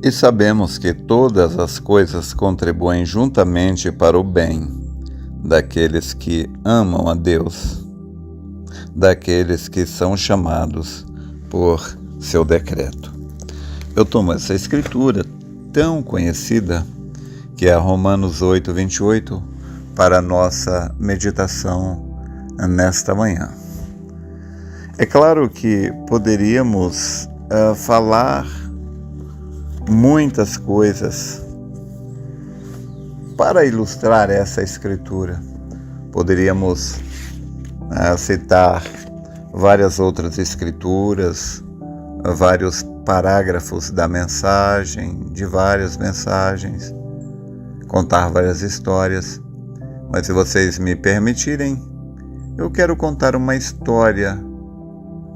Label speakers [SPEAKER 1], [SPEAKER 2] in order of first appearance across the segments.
[SPEAKER 1] E sabemos que todas as coisas contribuem juntamente para o bem daqueles que amam a Deus, daqueles que são chamados por seu decreto. Eu tomo essa escritura tão conhecida, que é Romanos 8, 28, para a nossa meditação nesta manhã. É claro que poderíamos falar muitas coisas para ilustrar essa escritura. Poderíamos citar várias outras escrituras, vários parágrafos da mensagem, de várias mensagens, contar várias histórias, mas se vocês me permitirem, eu quero contar uma história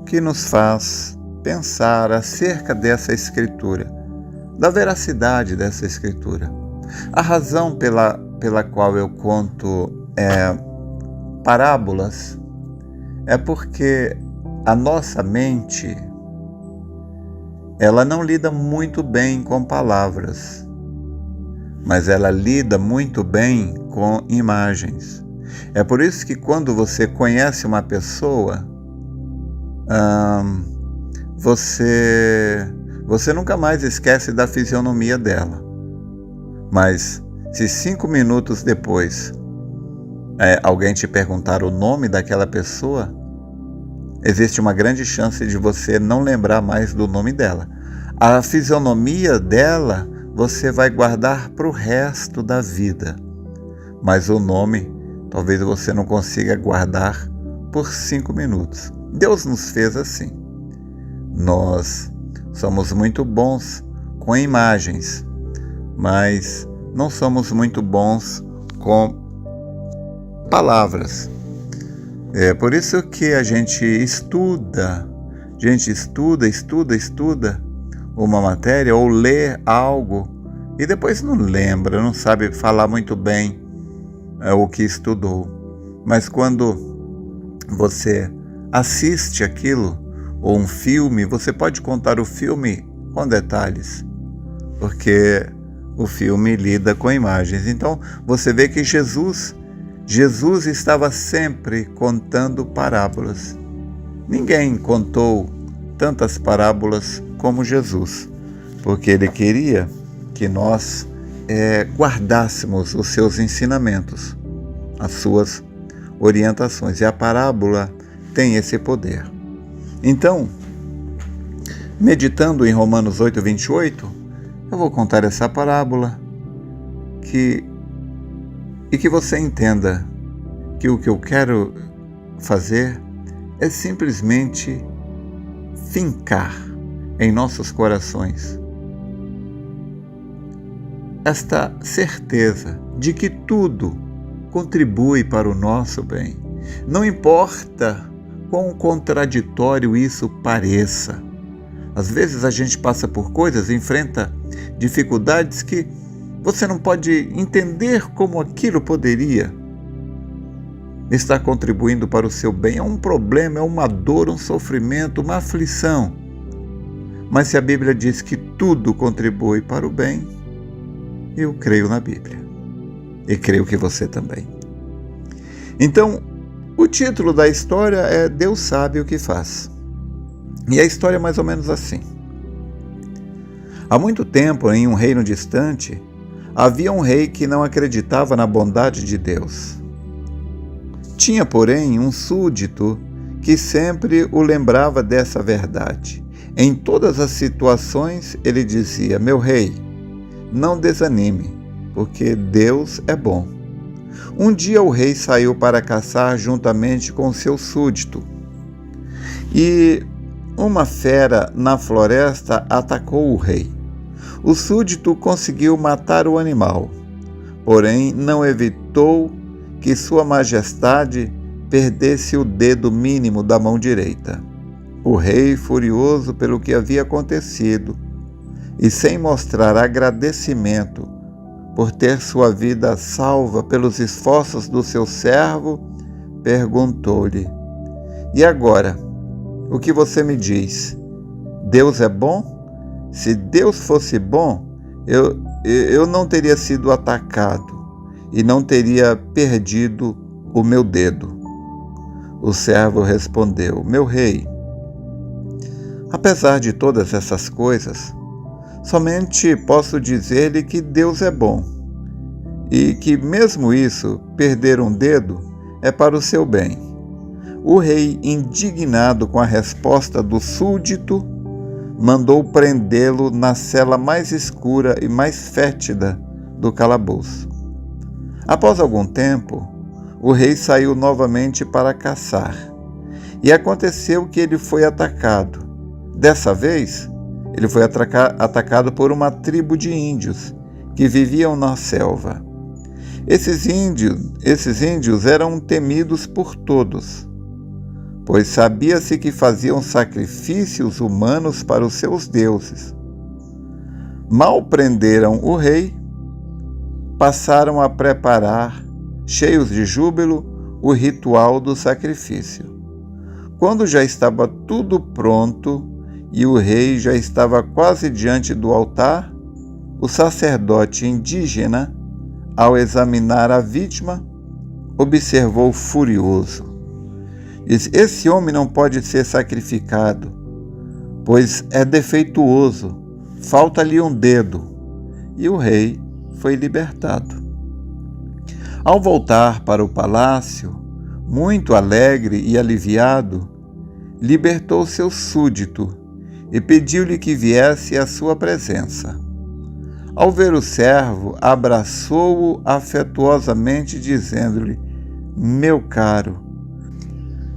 [SPEAKER 1] que nos faz pensar acerca dessa escritura, da veracidade dessa escritura. A razão pela qual eu conto parábolas é porque a nossa mente, ela não lida muito bem com palavras, mas ela lida muito bem com imagens. É por isso que quando você conhece uma pessoa, você nunca mais esquece da fisionomia dela. Mas se 5 minutos depois alguém te perguntar o nome daquela pessoa, existe uma grande chance de você não lembrar mais do nome dela. A fisionomia dela você vai guardar para o resto da vida, mas o nome talvez você não consiga guardar por 5 minutos. Deus nos fez assim. Nós somos muito bons com imagens, mas não somos muito bons com palavras. É por isso que a gente estuda uma matéria ou lê algo e depois não lembra, não sabe falar muito bem o que estudou. Mas quando você assiste aquilo, ou um filme, você pode contar o filme com detalhes, porque o filme lida com imagens. Então, você vê que Jesus estava sempre contando parábolas. Ninguém contou tantas parábolas como Jesus, porque ele queria que nós guardássemos os seus ensinamentos, as suas orientações. E a parábola tem esse poder. Então, meditando em Romanos 8, 28, eu vou contar essa parábola e que você entenda que o que eu quero fazer é simplesmente fincar em nossos corações esta certeza de que tudo contribui para o nosso bem. Não importa quão contraditório isso pareça. Às vezes a gente passa por coisas, enfrenta dificuldades que você não pode entender como aquilo poderia estar contribuindo para o seu bem. É um problema, é uma dor, um sofrimento, uma aflição. Mas se a Bíblia diz que tudo contribui para o bem, eu creio na Bíblia. E creio que você também. Então, o título da história é Deus sabe o que faz. E a história é mais ou menos assim. Há muito tempo, em um reino distante, havia um rei que não acreditava na bondade de Deus. Tinha, porém, um súdito que sempre o lembrava dessa verdade. Em todas as situações, ele dizia: meu rei, não desanime, porque Deus é bom. Um dia o rei saiu para caçar juntamente com seu súdito. E uma fera na floresta atacou o rei. O súdito conseguiu matar o animal, porém não evitou que Sua Majestade perdesse o dedo mínimo da mão direita. O rei, furioso pelo que havia acontecido e sem mostrar agradecimento por ter sua vida salva pelos esforços do seu servo, perguntou-lhe: e agora, o que você me diz? Deus é bom? Se Deus fosse bom, eu não teria sido atacado e não teria perdido o meu dedo. O servo respondeu: meu rei, apesar de todas essas coisas, somente posso dizer-lhe que Deus é bom e que, mesmo isso, perder um dedo é para o seu bem. O rei, indignado com a resposta do súdito, mandou prendê-lo na cela mais escura e mais fétida do calabouço. Após algum tempo, o rei saiu novamente para caçar, e aconteceu que ele foi atacado. Dessa vez, ele foi atacado por uma tribo de índios que viviam na selva. Esses índios eram temidos por todos, pois sabia-se que faziam sacrifícios humanos para os seus deuses. Mal prenderam o rei, passaram a preparar, cheios de júbilo, o ritual do sacrifício. Quando já estava tudo pronto e o rei já estava quase diante do altar, o sacerdote indígena, ao examinar a vítima, observou furioso: esse homem não pode ser sacrificado, pois é defeituoso, falta-lhe um dedo. E o rei foi libertado. Ao voltar para o palácio, muito alegre e aliviado, libertou seu súdito e pediu-lhe que viesse à sua presença. Ao ver o servo, abraçou-o afetuosamente, dizendo-lhe: meu caro,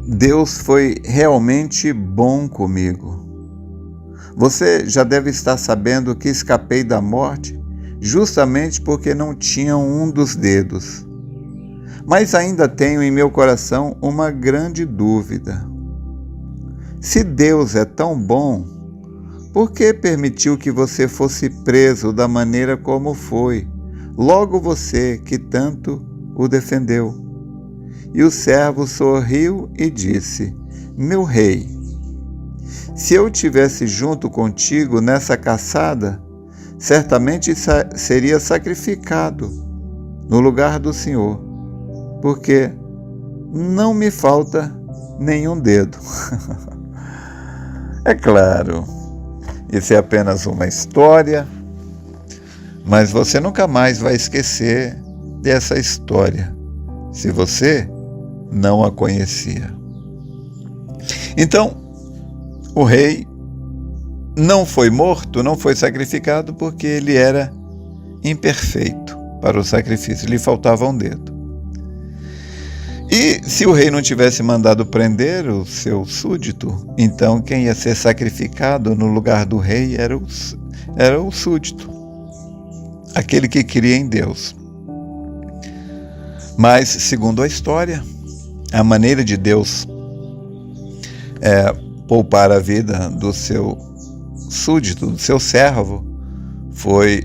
[SPEAKER 1] Deus foi realmente bom comigo. Você já deve estar sabendo que escapei da morte justamente porque não tinha um dos dedos. Mas ainda tenho em meu coração uma grande dúvida. Se Deus é tão bom, por que permitiu que você fosse preso da maneira como foi, logo você que tanto o defendeu? E o servo sorriu e disse: meu rei, se eu estivesse junto contigo nessa caçada, certamente seria sacrificado no lugar do Senhor, porque não me falta nenhum dedo. É claro, isso é apenas uma história, mas você nunca mais vai esquecer dessa história, se você não a conhecia. Então, o rei não foi morto, não foi sacrificado, porque ele era imperfeito para o sacrifício, lhe faltava um dedo. E se o rei não tivesse mandado prender o seu súdito, então quem ia ser sacrificado no lugar do rei era o súdito, aquele que cria em Deus. Mas, segundo a história, a maneira de Deus poupar a vida do seu súdito, do seu servo, foi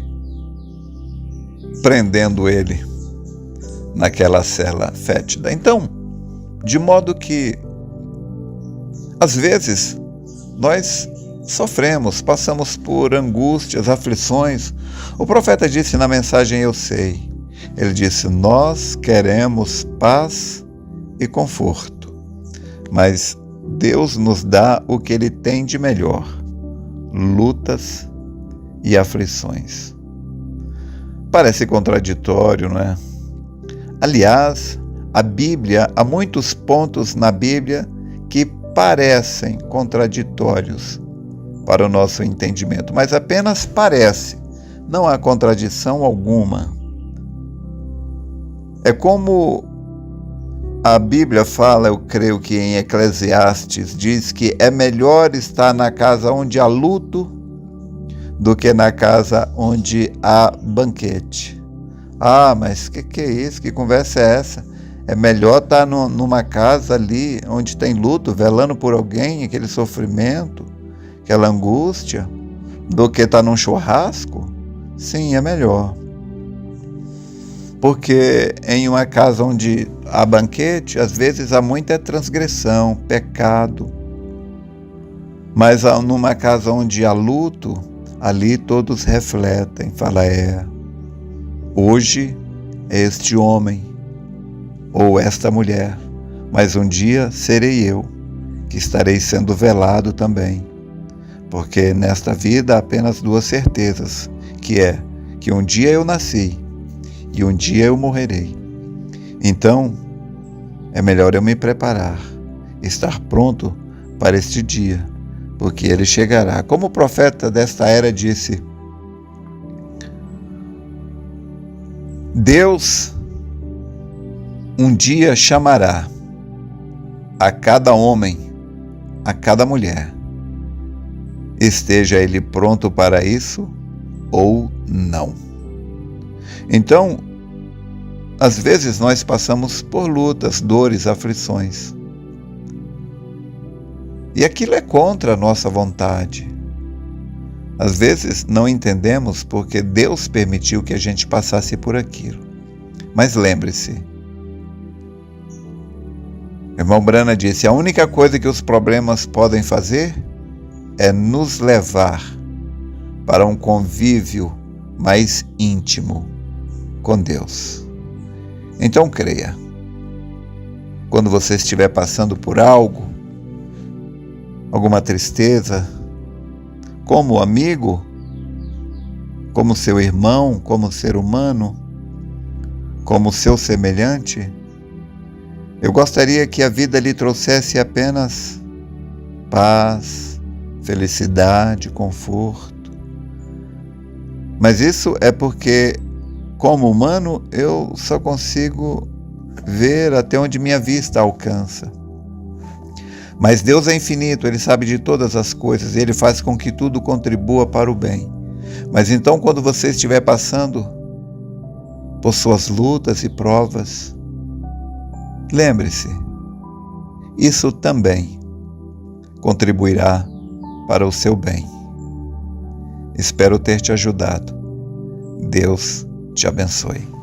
[SPEAKER 1] prendendo ele naquela cela fétida. Então, de modo que, às vezes, nós sofremos, passamos por angústias, aflições. O profeta disse na mensagem Eu Sei, ele disse: nós queremos paz e conforto, mas Deus nos dá o que Ele tem de melhor: lutas e aflições. Parece contraditório, não é? Aliás, a Bíblia, há muitos pontos na Bíblia que parecem contraditórios para o nosso entendimento, mas apenas parece, não há contradição alguma. É como a Bíblia fala, eu creio que em Eclesiastes, diz que é melhor estar na casa onde há luto do que na casa onde há banquete. Ah, mas que é isso? Que conversa é essa? É melhor estar numa casa ali onde tem luto, velando por alguém, aquele sofrimento, aquela angústia, do que estar num churrasco? Sim, é melhor. Porque em uma casa onde há banquete, às vezes há muita transgressão, pecado. Mas numa casa onde há luto, ali todos refletem, fala, hoje é este homem ou esta mulher, mas um dia serei eu, que estarei sendo velado também. Porque nesta vida há apenas duas certezas, que é que um dia eu nasci e um dia eu morrerei. Então, é melhor eu me preparar, estar pronto para este dia, porque ele chegará. Como o profeta desta era disse, Deus um dia chamará a cada homem, a cada mulher. Esteja ele pronto para isso ou não. Então, às vezes nós passamos por lutas, dores, aflições. E aquilo é contra a nossa vontade. Às vezes não entendemos porque Deus permitiu que a gente passasse por aquilo. Mas lembre-se, o irmão Brana disse, a única coisa que os problemas podem fazer é nos levar para um convívio mais íntimo com Deus. Então creia, quando você estiver passando por algo, alguma tristeza, como amigo, como seu irmão, como ser humano, como seu semelhante, eu gostaria que a vida lhe trouxesse apenas paz, felicidade, conforto. Mas isso é porque, como humano, eu só consigo ver até onde minha vista alcança. Mas Deus é infinito, Ele sabe de todas as coisas, e Ele faz com que tudo contribua para o bem. Mas então, quando você estiver passando por suas lutas e provas, lembre-se, isso também contribuirá para o seu bem. Espero ter te ajudado. Deus te abençoe.